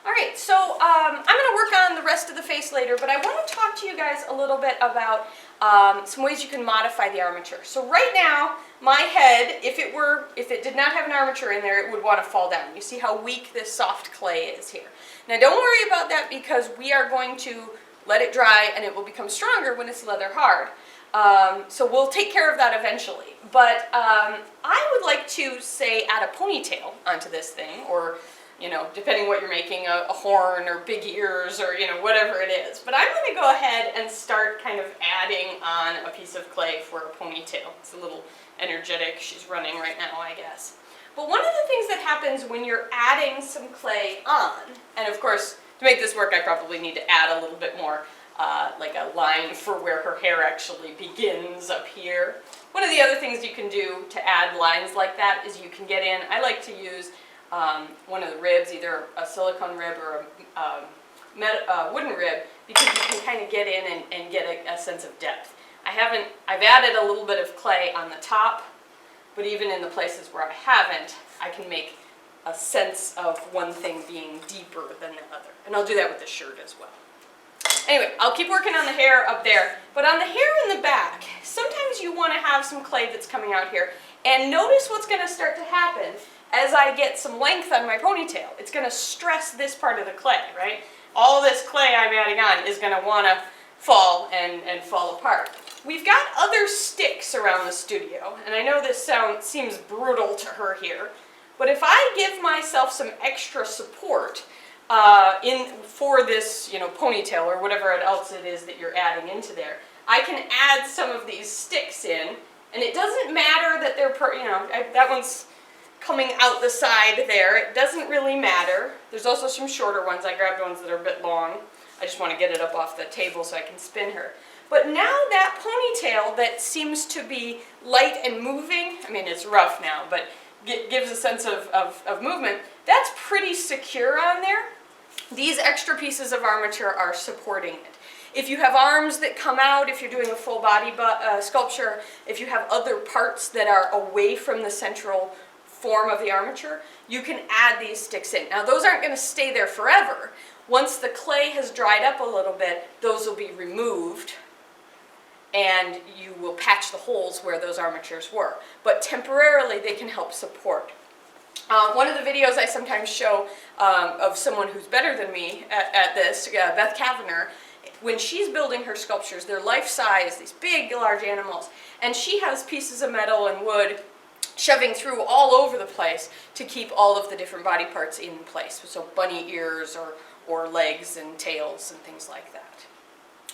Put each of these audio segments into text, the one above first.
All right, so I'm going to work on the rest of the face later, but I want to talk to you guys a little bit about some ways you can modify the armature. So right now, my head, if it did not have an armature in there, it would want to fall down. You see how weak this soft clay is here. Now don't worry about that because we are going to let it dry and it will become stronger when it's leather hard. So we'll take care of that eventually. But I would like to, say, add a ponytail onto this thing, or depending what you're making, a horn or big ears or, whatever it is. But I'm going to go ahead and start kind of adding on a piece of clay for a ponytail. It's a little energetic. She's running right now, I guess. But one of the things that happens when you're adding some clay on, and of course, to make this work, I probably need to add a little bit more, like a line for where her hair actually begins up here. One of the other things you can do to add lines like that is you can get in, I like to use one of the ribs, either a silicone rib or a wooden rib, because you can kind of get in and get a sense of depth. I've added a little bit of clay on the top, but even in the places where I haven't, I can make a sense of one thing being deeper than the other. And I'll do that with the shirt as well. Anyway, I'll keep working on the hair up there, but on the hair in the back, sometimes you want to have some clay that's coming out here. And notice what's going to start to happen as I get some length on my ponytail. It's going to stress this part of the clay, right? All this clay I'm adding on is going to want to fall and fall apart. We've got other sticks around the studio, and I know this seems brutal to her here, but if I give myself some extra support for this ponytail or whatever else it is that you're adding into there, I can add some of these sticks in, and it doesn't matter that they're, that one's coming out the side there. It doesn't really matter. There's also some shorter ones. I grabbed ones that are a bit long. I just want to get it up off the table so I can spin her. But now that ponytail that seems to be light and moving, I mean it's rough now, but gives a sense of movement, that's pretty secure on there. These extra pieces of armature are supporting it. If you have arms that come out, if you're doing a full body sculpture, if you have other parts that are away from the central form of the armature, you can add these sticks in. Now those aren't going to stay there forever. Once the clay has dried up a little bit, those will be removed and you will patch the holes where those armatures were. But temporarily they can help support. One of the videos I sometimes show of someone who's better than me at this, Beth Kavanagh, when she's building her sculptures, they're life-size, these big, large animals, and she has pieces of metal and wood shoving through all over the place to keep all of the different body parts in place. So bunny ears or legs and tails and things like that.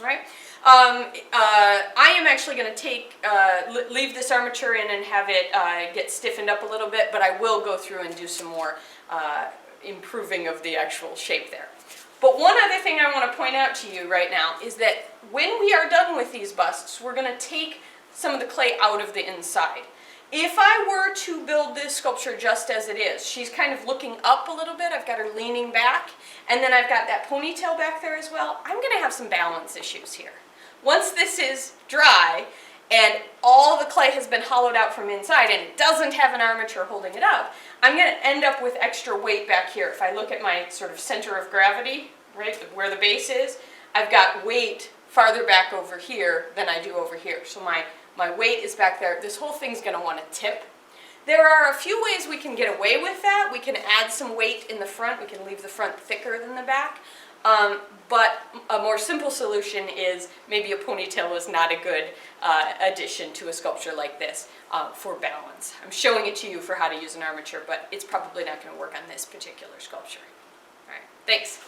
All right. I am actually going to leave this armature in and have it get stiffened up a little bit, but I will go through and do some more improving of the actual shape there. But one other thing I want to point out to you right now is that when we are done with these busts, we're going to take some of the clay out of the inside. If I were to build this sculpture just as it is, she's kind of looking up a little bit, I've got her leaning back, and then I've got that ponytail back there as well, I'm going to have some balance issues here. Once this is dry, and all the clay has been hollowed out from inside, and it doesn't have an armature holding it up, I'm going to end up with extra weight back here. If I look at my sort of center of gravity, right, where the base is, I've got weight farther back over here than I do over here. So my weight is back there. This whole thing's going to want to tip. There are a few ways we can get away with that. We can add some weight in the front. We can leave the front thicker than the back. But a more simple solution is maybe a ponytail is not a good addition to a sculpture like this for balance. I'm showing it to you for how to use an armature, but it's probably not going to work on this particular sculpture. All right, thanks.